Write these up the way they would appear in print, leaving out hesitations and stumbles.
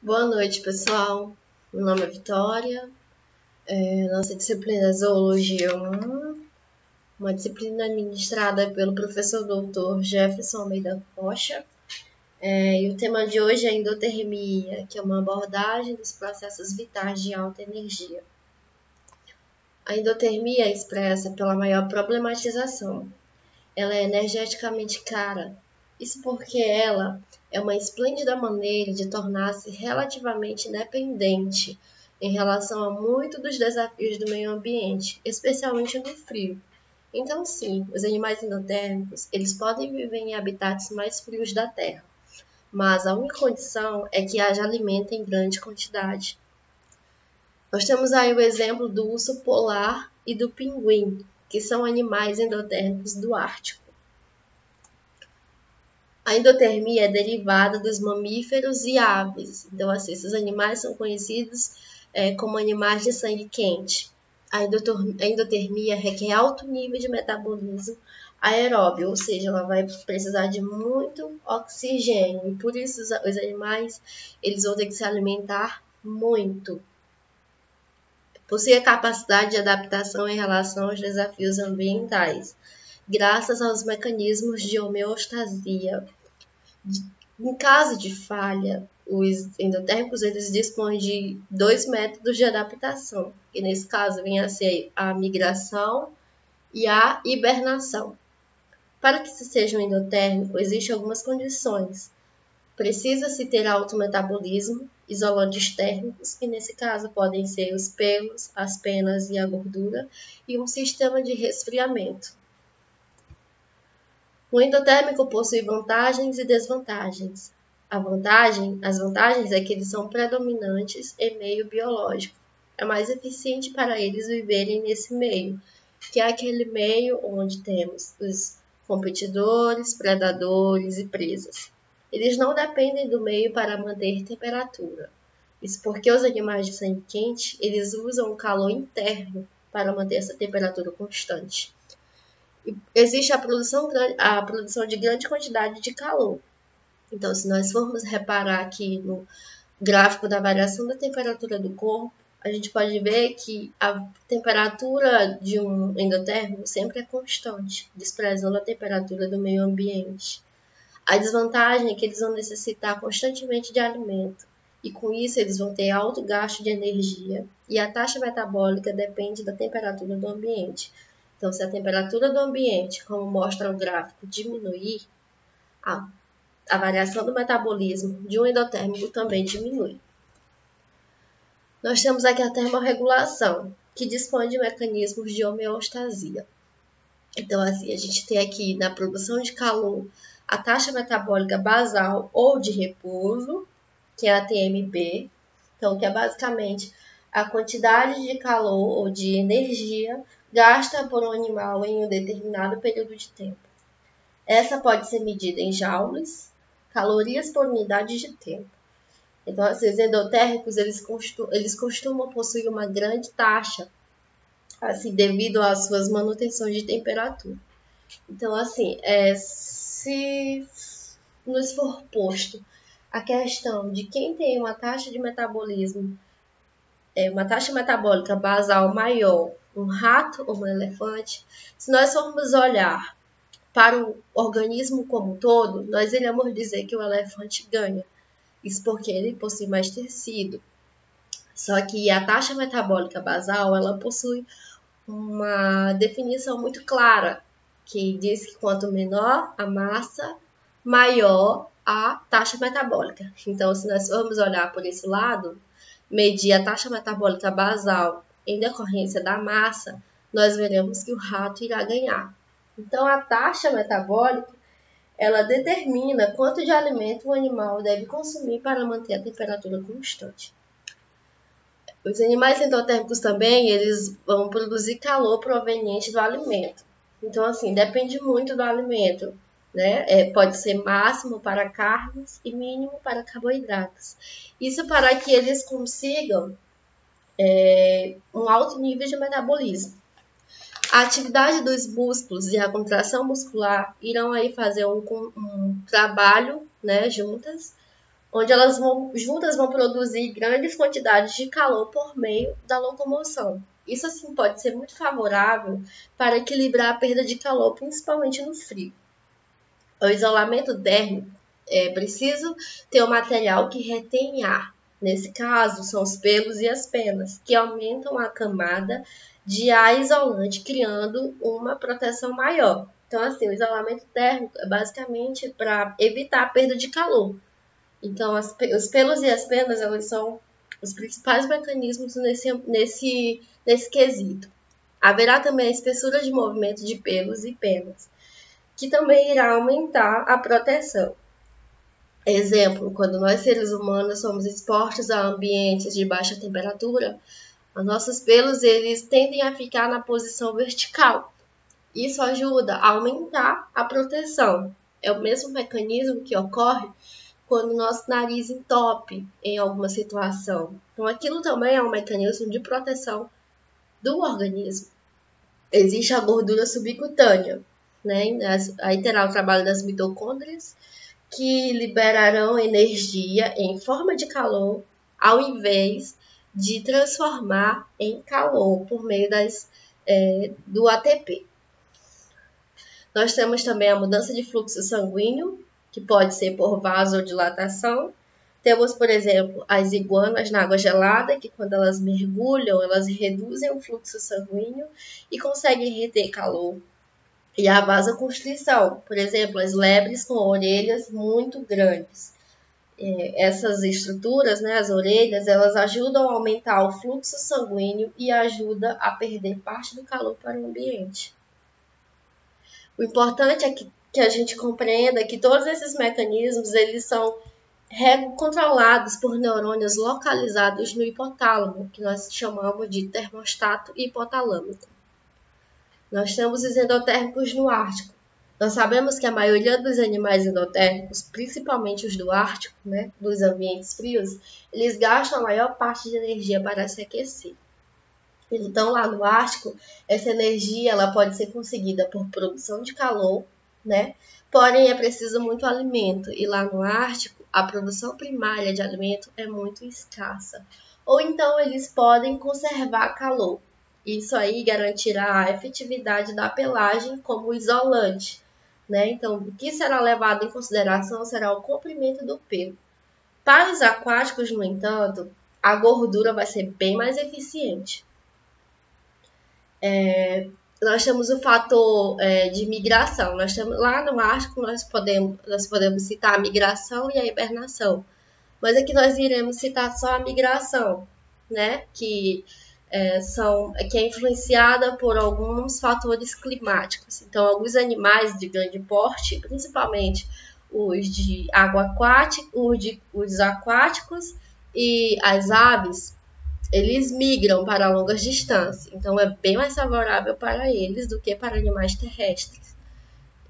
Boa noite, pessoal. Meu nome é Vitória. Nossa disciplina é Zoologia 1, uma disciplina administrada pelo professor Dr. Jefferson Almeida Rocha. E o tema de hoje é endotermia, que é uma abordagem dos processos vitais de alta energia. A endotermia é expressa pela maior problematização. Ela é energeticamente cara. Isso porque ela é uma esplêndida maneira de tornar-se relativamente independente em relação a muitos dos desafios do meio ambiente, especialmente no frio. Então, sim, os animais endotérmicos, eles podem viver em habitats mais frios da Terra, mas a única condição é que haja alimento em grande quantidade. Nós temos aí o exemplo do urso polar e do pinguim, que são animais endotérmicos do Ártico. A endotermia é derivada dos mamíferos e aves. Então, assim, esses animais são conhecidos como animais de sangue quente. A endotermia requer alto nível de metabolismo aeróbio, ou seja, ela vai precisar de muito oxigênio. E por isso os animais eles vão ter que se alimentar muito. Possui a capacidade de adaptação em relação aos desafios ambientais, graças aos mecanismos de homeostasia. Em caso de falha, os endotérmicos eles dispõem de dois métodos de adaptação, que nesse caso vem a ser a migração e a hibernação. Para que se seja um endotérmico, existem algumas condições. Precisa-se ter alto metabolismo, isolantes térmicos, que nesse caso podem ser os pelos, as penas e a gordura, e um sistema de resfriamento. O endotérmico possui vantagens e desvantagens. As vantagens é que eles são predominantes em meio biológico. É mais eficiente para eles viverem nesse meio, que é aquele meio onde temos os competidores, predadores e presas. Eles não dependem do meio para manter temperatura. Isso porque os animais de sangue quente, eles usam o calor interno para manter essa temperatura constante. Existe a produção de grande quantidade de calor. Então, se nós formos reparar aqui no gráfico da variação da temperatura do corpo, a gente pode ver que a temperatura de um endotérmico sempre é constante, desprezando a temperatura do meio ambiente. A desvantagem é que eles vão necessitar constantemente de alimento, e com isso eles vão ter alto gasto de energia, e a taxa metabólica depende da temperatura do ambiente. Então, se a temperatura do ambiente, como mostra o gráfico, diminuir, a variação do metabolismo de um endotérmico também diminui. Nós temos aqui a termorregulação, que dispõe de mecanismos de homeostasia. Então, assim, a gente tem aqui na produção de calor a taxa metabólica basal ou de repouso, que é a TMB, então, que é basicamente a quantidade de calor ou de energia gasta por um animal em um determinado período de tempo. Essa pode ser medida em joules, calorias por unidade de tempo. Então, assim, os endotérmicos eles costumam possuir uma grande taxa, assim, devido às suas manutenções de temperatura. Então, assim, se nos for posto a questão de quem tem uma taxa de metabolismo, uma taxa metabólica basal maior, um rato ou um elefante, se nós formos olhar para o organismo como um todo, nós iremos dizer que o elefante ganha. Isso porque ele possui mais tecido. Só que a taxa metabólica basal, ela possui uma definição muito clara, que diz que quanto menor a massa, maior a taxa metabólica. Então, se nós formos olhar por esse lado, medir a taxa metabólica basal em decorrência da massa, nós veremos que o rato irá ganhar. Então, a taxa metabólica, ela determina quanto de alimento o animal deve consumir para manter a temperatura constante. Os animais endotérmicos também, eles vão produzir calor proveniente do alimento. Então, assim, depende muito do alimento, né? Pode ser máximo para carnes e mínimo para carboidratos. Isso para que eles consigam um alto nível de metabolismo. A atividade dos músculos e a contração muscular irão aí fazer um trabalho, né, juntas, onde elas juntas vão produzir grandes quantidades de calor por meio da locomoção. Isso assim pode ser muito favorável para equilibrar a perda de calor, principalmente no frio. O isolamento térmico é preciso ter um material que retém ar. Nesse caso, são os pelos e as penas, que aumentam a camada de ar isolante, criando uma proteção maior. Então, assim, o isolamento térmico é basicamente para evitar a perda de calor. Então, os pelos e as penas, elas são os principais mecanismos nesse quesito. Haverá também a espessura de movimento de pelos e penas, que também irá aumentar a proteção. Exemplo, quando nós seres humanos somos expostos a ambientes de baixa temperatura, os nossos pelos eles tendem a ficar na posição vertical. Isso ajuda a aumentar a proteção. É o mesmo mecanismo que ocorre quando o nosso nariz entope em alguma situação. Então, aquilo também é um mecanismo de proteção do organismo. Existe a gordura subcutânea, né? Aí terá o trabalho das mitocôndrias, que liberarão energia em forma de calor, ao invés de transformar em calor por meio do ATP. Nós temos também a mudança de fluxo sanguíneo, que pode ser por vasodilatação. Temos, por exemplo, as iguanas na água gelada, que quando elas mergulham, elas reduzem o fluxo sanguíneo e conseguem reter calor. E a vasoconstrição, por exemplo, as lebres com orelhas muito grandes. Essas estruturas, né, as orelhas, elas ajudam a aumentar o fluxo sanguíneo e ajudam a perder parte do calor para o ambiente. O importante é que a gente compreenda que todos esses mecanismos eles são controlados por neurônios localizados no hipotálamo, que nós chamamos de termostato hipotalâmico. Nós temos os endotérmicos no Ártico. Nós sabemos que a maioria dos animais endotérmicos, principalmente os do Ártico, né, dos ambientes frios, eles gastam a maior parte de energia para se aquecer. Então, lá no Ártico, essa energia ela pode ser conseguida por produção de calor, né? Porém, é preciso muito alimento. E lá no Ártico, a produção primária de alimento é muito escassa. Ou então, eles podem conservar calor. Isso aí garantirá a efetividade da pelagem como isolante, né? Então, o que será levado em consideração será o comprimento do pelo. Para os aquáticos, no entanto, a gordura vai ser bem mais eficiente. Nós temos o fator de migração. Lá no Ártico, nós podemos citar a migração e a hibernação. Mas aqui nós iremos citar só a migração, né? Que é influenciada por alguns fatores climáticos. Então, alguns animais de grande porte, principalmente os de água aquática, os aquáticos e as aves, eles migram para longas distâncias. Então, é bem mais favorável para eles do que para animais terrestres.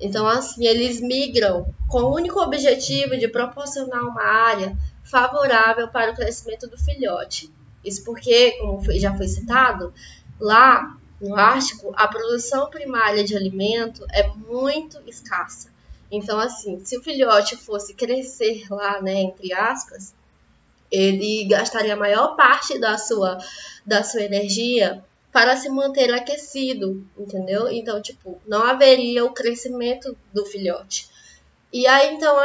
Então, assim, eles migram com o único objetivo de proporcionar uma área favorável para o crescimento do filhote. Isso porque, como já foi citado, lá no Ártico, a produção primária de alimento é muito escassa. Então, assim, se o filhote fosse crescer lá, né, entre aspas, ele gastaria a maior parte da sua energia para se manter aquecido, entendeu? Então, não haveria o crescimento do filhote. E aí, então,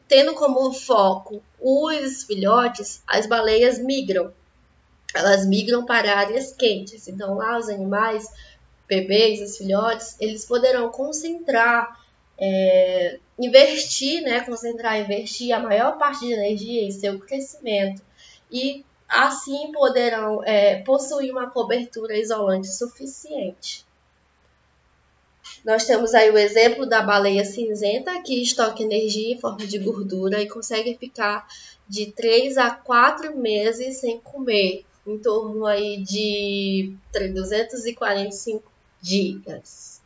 tendo como foco os filhotes, as baleias migram. Elas migram para áreas quentes. Então, lá os animais, bebês, os filhotes, eles poderão concentrar, investir a maior parte de energia em seu crescimento. E assim poderão possuir uma cobertura isolante suficiente. Nós temos aí o exemplo da baleia cinzenta, que estoca energia em forma de gordura e consegue ficar de 3 a 4 meses sem comer, em torno aí de 245 dias.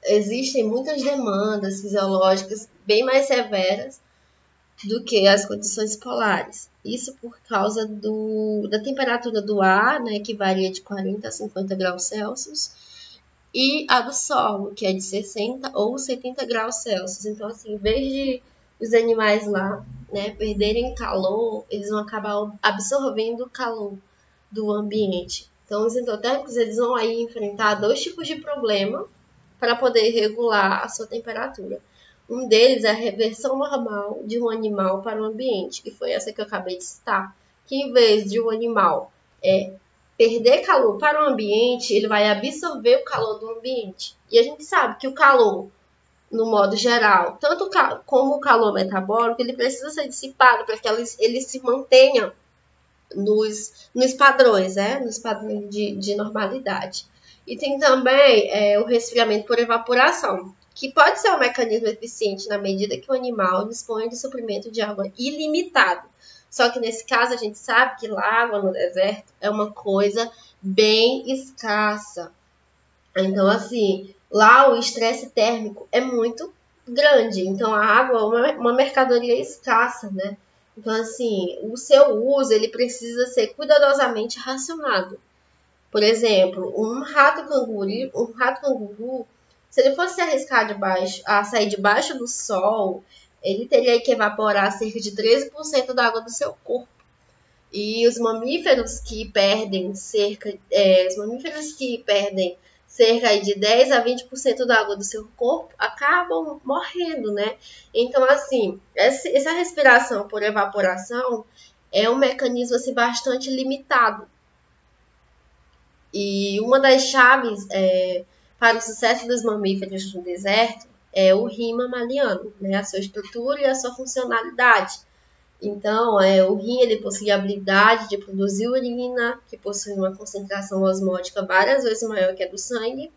Existem muitas demandas fisiológicas bem mais severas do que as condições polares. Isso por causa da temperatura do ar, né, que varia de 40 a 50 graus Celsius, e a do solo, que é de 60 ou 70 graus Celsius. Então, assim, em vez de os animais lá, né, perderem calor, eles vão acabar absorvendo o calor do ambiente. Então, os endotérmicos, eles vão aí enfrentar dois tipos de problema para poder regular a sua temperatura. Um deles é a reversão normal de um animal para o ambiente, que foi essa que eu acabei de citar, que em vez de um animal perder calor para o ambiente, ele vai absorver o calor do ambiente. E a gente sabe que o calor, no modo geral, tanto como o calor metabólico, ele precisa ser dissipado para que ele se mantenha nos padrões, né? Nos padrões de normalidade. E tem também o resfriamento por evaporação, que pode ser um mecanismo eficiente na medida que o animal dispõe de suprimento de água ilimitado. Só que nesse caso a gente sabe que água no deserto é uma coisa bem escassa. Então, assim, lá o estresse térmico é muito grande. Então, a água é uma mercadoria escassa, né? Então, assim, o seu uso ele precisa ser cuidadosamente racionado. Por exemplo, um rato canguru, se ele fosse se arriscar a sair debaixo do sol, ele teria que evaporar cerca de 13% da água do seu corpo. E os mamíferos que perdem cerca de 10 a 20% da água do seu corpo acabam morrendo, né? Então, assim, essa respiração por evaporação é um mecanismo assim, bastante limitado. E uma das chaves para o sucesso dos mamíferos no deserto é o rim mamaliano, né? A sua estrutura e a sua funcionalidade. Então, o rim ele possui a habilidade de produzir urina, que possui uma concentração osmótica várias vezes maior que a do sangue,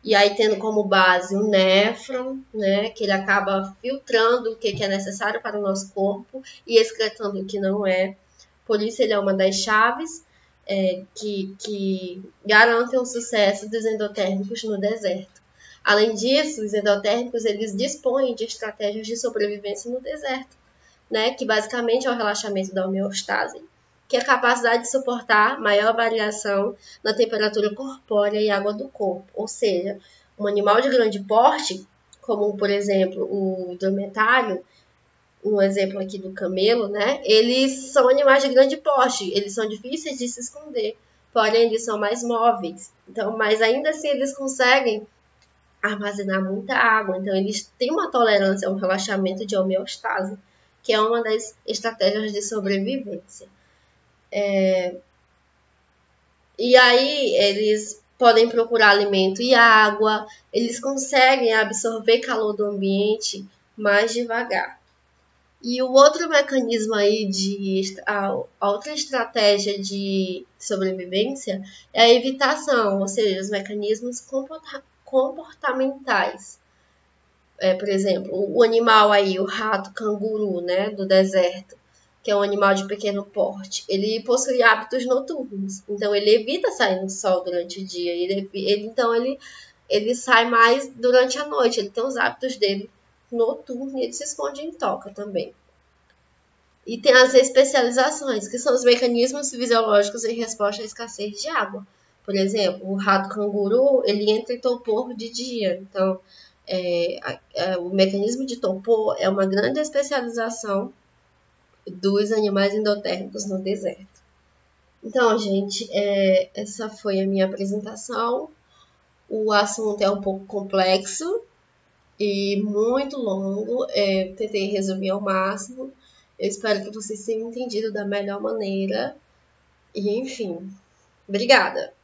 e aí tendo como base o néfron, né, que ele acaba filtrando o que é necessário para o nosso corpo e excretando o que não é. Por isso ele é uma das chaves que garantem o sucesso dos endotérmicos no deserto. Além disso, os endotérmicos eles dispõem de estratégias de sobrevivência no deserto, né, que basicamente é o relaxamento da homeostase, que é a capacidade de suportar maior variação na temperatura corpórea e água do corpo. Ou seja, um animal de grande porte, como por exemplo o dromedário, no exemplo aqui do camelo, né, eles são animais de grande porte, eles são difíceis de se esconder, porém eles são mais móveis. Então, mas ainda assim eles conseguem armazenar muita água, então eles têm uma tolerância a um relaxamento de homeostase, que é uma das estratégias de sobrevivência. E aí eles podem procurar alimento e água, eles conseguem absorver calor do ambiente mais devagar. E o outro mecanismo aí a outra estratégia de sobrevivência é a evitação, ou seja, os mecanismos comportamentais. Por exemplo, o animal aí, o rato canguru, né, do deserto, que é um animal de pequeno porte, ele possui hábitos noturnos. Então, ele evita sair no sol durante o dia. Então, ele sai mais durante a noite. Ele tem os hábitos dele noturnos e ele se esconde em toca também. E tem as especializações, que são os mecanismos fisiológicos em resposta à escassez de água. Por exemplo, o rato canguru, ele entra em torpor de dia. Então, o mecanismo de torpor é uma grande especialização dos animais endotérmicos no deserto. Então, gente, essa foi a minha apresentação. O assunto é um pouco complexo e muito longo. Tentei resumir ao máximo. Eu espero que vocês tenham entendido da melhor maneira. E, enfim, obrigada!